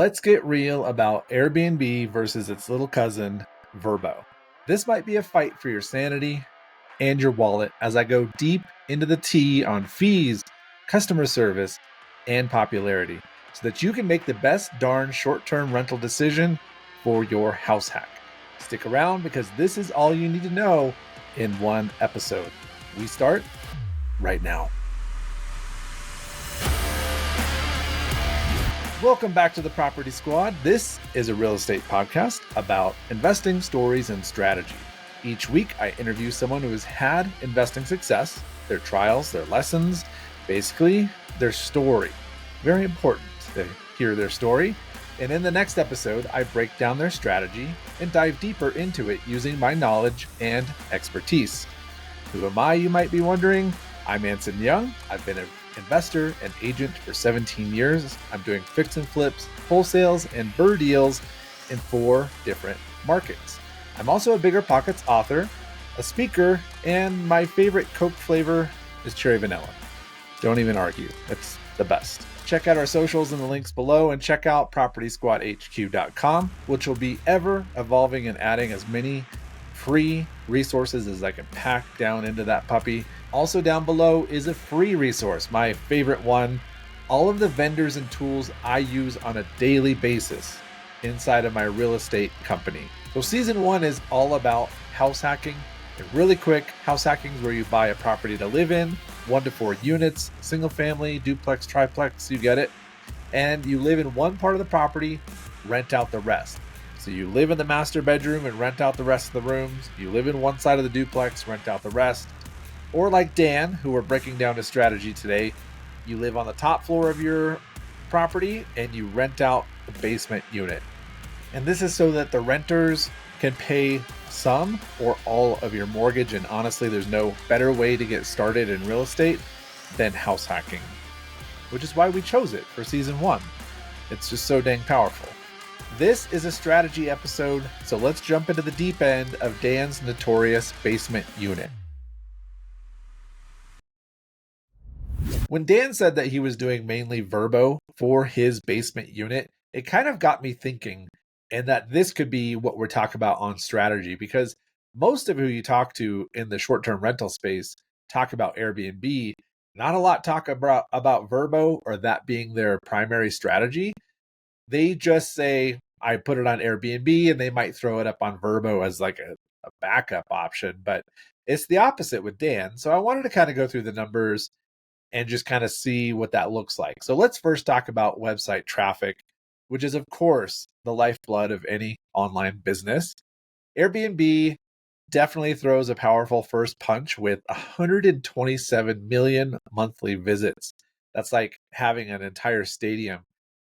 Let's get real about Airbnb versus its little cousin, VRBO. This might be a fight for your sanity and your wallet as I go deep into the tea on fees, customer service, and popularity so that you can make the best darn short-term rental decision for your house hack. Stick around because this is all you need to know in one episode. We start right now. Welcome back to the Property Squad. This is a real estate podcast about investing, stories, and strategy. Each week, I interview someone who has had investing success, their trials, their lessons, basically their story. Very important to hear their story. And in the next episode, I break down their strategy and dive deeper into it using my knowledge and expertise. Who am I, you might be wondering? I'm Anson Young. I've been an investor and agent for 17 years. I'm doing fix and flips, wholesales, and BRRRR deals in 4 different markets. I'm also a BiggerPockets author, a speaker, and my favorite Coke flavor is cherry vanilla. Don't even argue. It's the best. Check out our socials in the links below and check out propertysquadhq.com, which will be ever evolving and adding as many free resources as I can pack down into that puppy. Also down below is a free resource, my favorite one, all of the vendors and tools I use on a daily basis inside of my real estate company. So season 1 is all about house hacking. And really quick, house hacking is where you buy a property to live in, 1 to 4 units, single family, duplex, triplex, you get it. And you live in one part of the property, rent out the rest. So you live in the master bedroom and rent out the rest of the rooms. You live in one side of the duplex, rent out the rest. Or like Dan, who we're breaking down his strategy today, you live on the top floor of your property and you rent out the basement unit. And this is so that the renters can pay some or all of your mortgage. And honestly, there's no better way to get started in real estate than house hacking, which is why we chose it for season 1. It's just so dang powerful. This is a strategy episode, so let's jump into the deep end of Dan's notorious basement unit. When Dan said that he was doing mainly VRBO for his basement unit, it kind of got me thinking, and that this could be what we're talking about on strategy, because most of who you talk to in the short-term rental space talk about Airbnb. Not a lot talk about VRBO or that being their primary strategy. They just say, I put it on Airbnb, and they might throw it up on VRBO as like a backup option, but it's the opposite with Dan. So I wanted to kind of go through the numbers and just kind of see what that looks like. So let's first talk about website traffic, which is of course the lifeblood of any online business. Airbnb definitely throws a powerful first punch with 127 million monthly visits. That's like having an entire stadium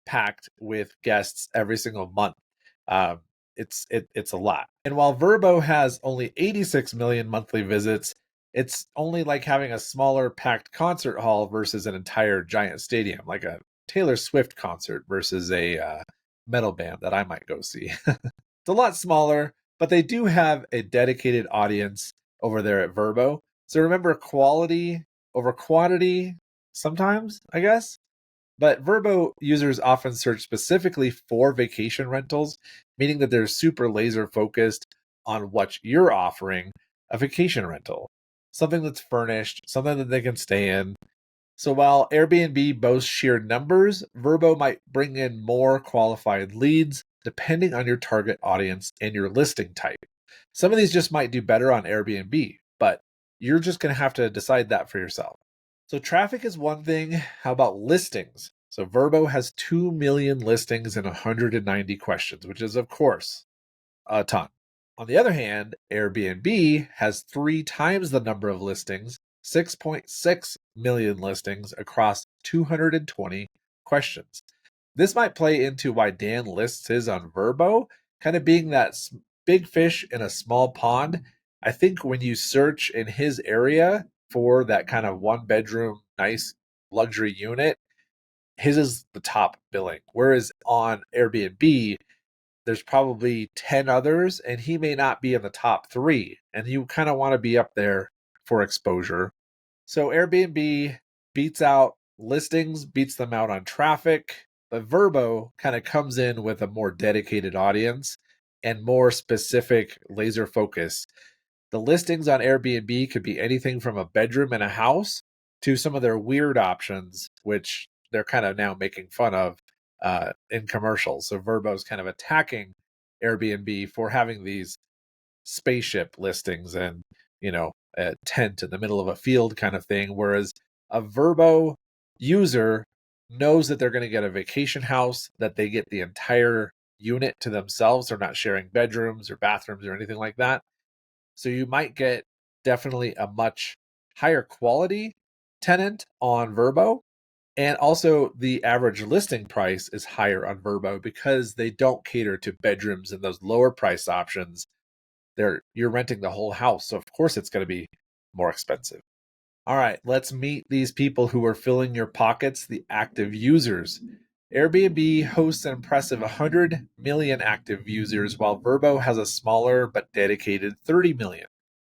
packed with guests every single month. It's a lot. And while VRBO has only 86 million monthly visits, it's only like having a smaller packed concert hall versus an entire giant stadium, like a Taylor Swift concert versus a metal band that I might go see. It's a lot smaller, but they do have a dedicated audience over there at VRBO. So remember, quality over quantity sometimes, I guess. But VRBO users often search specifically for vacation rentals, meaning that they're super laser focused on what you're offering, a vacation rental, something that's furnished, something that they can stay in. So while Airbnb boasts sheer numbers, VRBO might bring in more qualified leads depending on your target audience and your listing type. Some of these just might do better on Airbnb, but you're just going to have to decide that for yourself. So traffic is one thing. How about listings? So VRBO has 2 million listings and 190 questions, which is, of course, a ton. On the other hand, Airbnb has 3 times the number of listings, 6.6 million listings across 220 questions. This might play into why Dan lists his on VRBO, kind of being that big fish in a small pond. I think when you search in his area for that kind of 1-bedroom, nice luxury unit, his is the top billing. Whereas on Airbnb, there's probably 10 others, and he may not be in the top 3. And you kind of want to be up there for exposure. So Airbnb beats out listings, beats them out on traffic. But VRBO kind of comes in with a more dedicated audience and more specific laser focus. The listings on Airbnb could be anything from a bedroom in a house to some of their weird options, which they're kind of now making fun of in commercials. So VRBO is kind of attacking Airbnb for having these spaceship listings and, a tent in the middle of a field kind of thing. Whereas a VRBO user knows that they're going to get a vacation house, that they get the entire unit to themselves. They're not sharing bedrooms or bathrooms or anything like that. So you might get definitely a much higher quality tenant on VRBO. And also the average listing price is higher on VRBO because they don't cater to bedrooms and those lower price options. You're renting the whole house. So of course it's going to be more expensive. All right, let's meet these people who are filling your pockets, the active users. Airbnb hosts an impressive 100 million active users, while VRBO has a smaller but dedicated 30 million.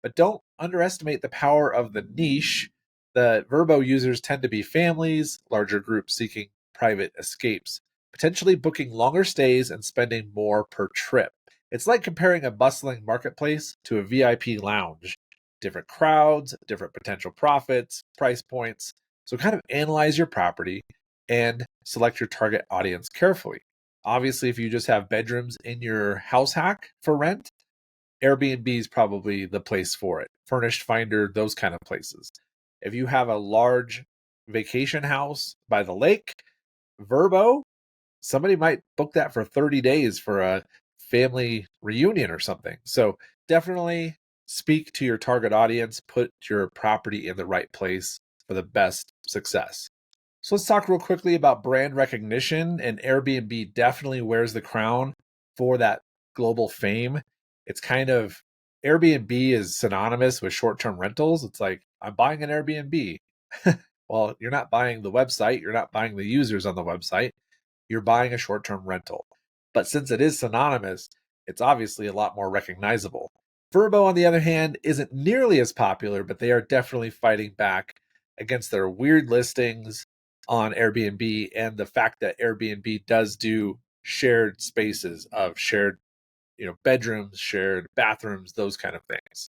But don't underestimate the power of the niche. The VRBO users tend to be families, larger groups seeking private escapes, potentially booking longer stays and spending more per trip. It's like comparing a bustling marketplace to a VIP lounge. Different crowds, different potential profits, price points. So kind of analyze your property and select your target audience carefully. Obviously, if you just have bedrooms in your house hack for rent, Airbnb is probably the place for it. Furnished Finder, those kind of places. If you have a large vacation house by the lake, VRBO, somebody might book that for 30 days for a family reunion or something. So definitely speak to your target audience, put your property in the right place for the best success. So let's talk real quickly about brand recognition, and Airbnb definitely wears the crown for that global fame. It's kind of Airbnb is synonymous with short-term rentals. It's like, I'm buying an Airbnb. Well, you're not buying the website, you're not buying the users on the website, you're buying a short-term rental. But since it is synonymous, it's obviously a lot more recognizable. VRBO, on the other hand, isn't nearly as popular, but they are definitely fighting back against their weird listings on Airbnb and the fact that Airbnb does do shared spaces of shared, bedrooms, shared bathrooms, those kind of things.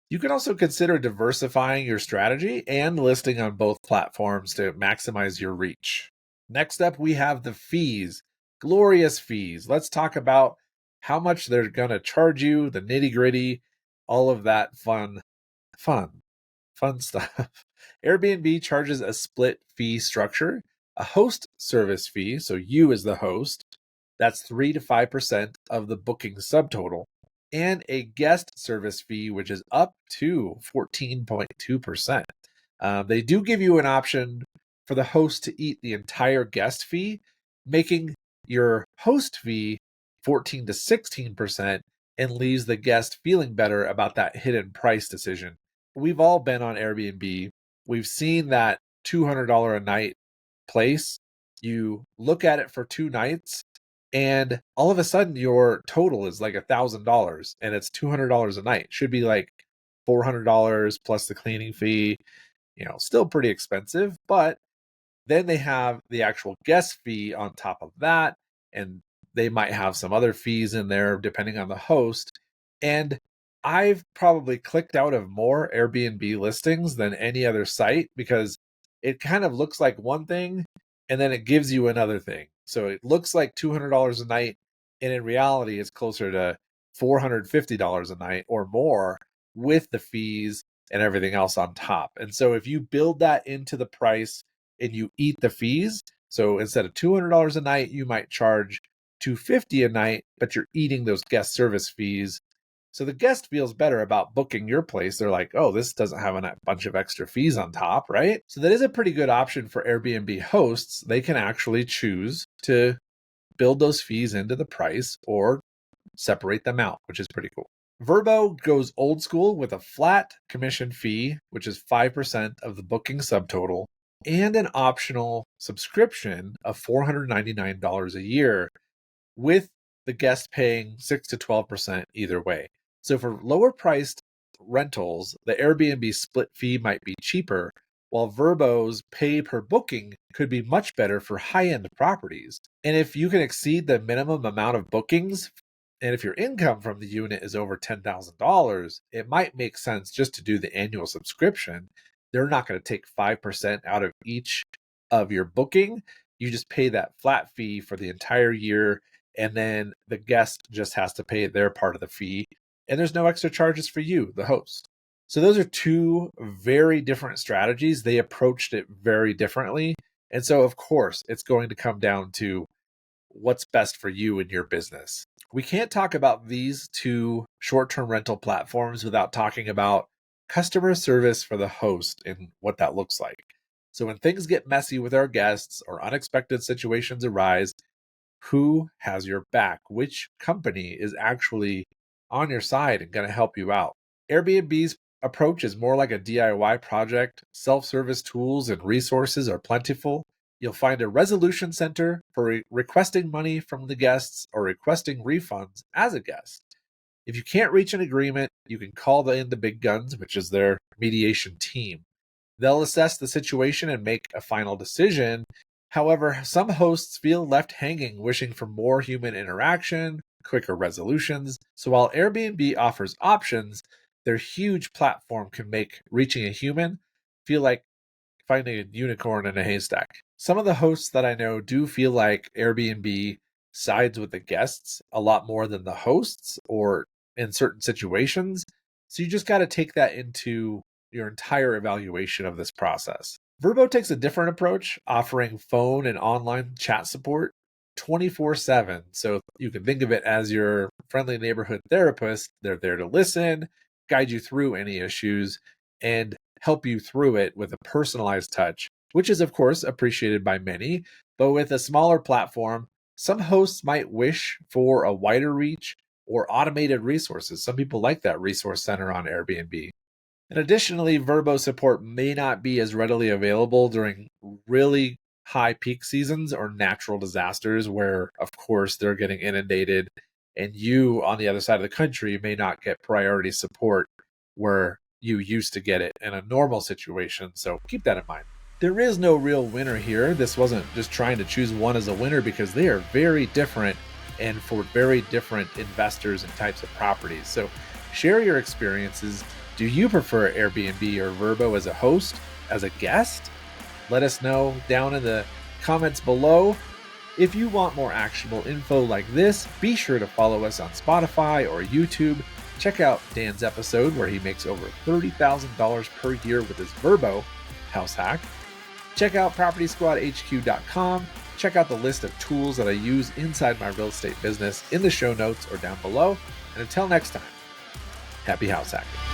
You can also consider diversifying your strategy and listing on both platforms to maximize your reach. Next up, we have the fees. Glorious fees. Let's talk about how much they're going to charge you, the nitty gritty, all of that fun stuff. Airbnb charges a split fee structure, a host service fee, so you as the host, that's 3 to 5% of the booking subtotal, and a guest service fee, which is up to 14.2%. They do give you an option for the host to eat the entire guest fee, making your host fee 14 to 16% and leaves the guest feeling better about that hidden price decision. We've all been on Airbnb. We've seen that $200 a night place. You look at it for 2 nights and all of a sudden your total is like $1,000 and it's $200 a night. Should be like $400 plus the cleaning fee, still pretty expensive, but then they have the actual guest fee on top of that, and they might have some other fees in there depending on the host. And I've probably clicked out of more Airbnb listings than any other site because it kind of looks like one thing and then it gives you another thing. So it looks like $200 a night, and in reality, it's closer to $450 a night or more with the fees and everything else on top. And so if you build that into the price and you eat the fees, so instead of $200 a night, you might charge $250 a night, but you're eating those guest service fees. So the guest feels better about booking your place. They're like, oh, this doesn't have a bunch of extra fees on top, right? So that is a pretty good option for Airbnb hosts. They can actually choose to build those fees into the price or separate them out, which is pretty cool. VRBO goes old school with a flat commission fee, which is 5% of the booking subtotal, and an optional subscription of $499 a year, with the guest paying 6 to 12% either way. So for lower priced rentals, the Airbnb split fee might be cheaper, while VRBO's pay per booking could be much better for high-end properties. And if you can exceed the minimum amount of bookings, and if your income from the unit is over $10,000, it might make sense just to do the annual subscription. They're not going to take 5% out of each of your booking. You just pay that flat fee for the entire year, and then the guest just has to pay their part of the fee, and there's no extra charges for you, the host. So those are two very different strategies. They approached it very differently. And so, of course, it's going to come down to what's best for you and your business. We can't talk about these two short-term rental platforms without talking about customer service for the host and what that looks like. So when things get messy with our guests or unexpected situations arise, who has your back? Which company is actually on your side and going to help you out? Airbnb's approach is more like a DIY project. Self-service tools and resources are plentiful. You'll find a resolution center for requesting money from the guests or requesting refunds as a guest. If you can't reach an agreement, you can call in the big guns, which is their mediation team. They'll assess the situation and make a final decision. However, some hosts feel left hanging, wishing for more human interaction, quicker resolutions. So while Airbnb offers options, their huge platform can make reaching a human feel like finding a unicorn in a haystack. Some of the hosts that I know do feel like Airbnb sides with the guests a lot more than the hosts, or in certain situations. So you just got to take that into your entire evaluation of this process. VRBO takes a different approach, offering phone and online chat support 24/7. So you can think of it as your friendly neighborhood therapist. They're there to listen, guide you through any issues, and help you through it with a personalized touch, which is, of course, appreciated by many. But with a smaller platform, some hosts might wish for a wider reach or automated resources. Some people like that resource center on Airbnb. And additionally, VRBO support may not be as readily available during really high peak seasons or natural disasters where, of course, they're getting inundated, and you on the other side of the country may not get priority support where you used to get it in a normal situation. So keep that in mind. There is no real winner here. This wasn't just trying to choose one as a winner, because they are very different and for very different investors and types of properties. So share your experiences. Do you prefer Airbnb or VRBO as a host, as a guest? Let us know down in the comments below. If you want more actionable info like this, be sure to follow us on Spotify or YouTube. Check out Dan's episode where he makes over $30,000 per year with his VRBO house hack. Check out PropertySquadHQ.com. Check out the list of tools that I use inside my real estate business in the show notes or down below. And until next time, happy house hacking.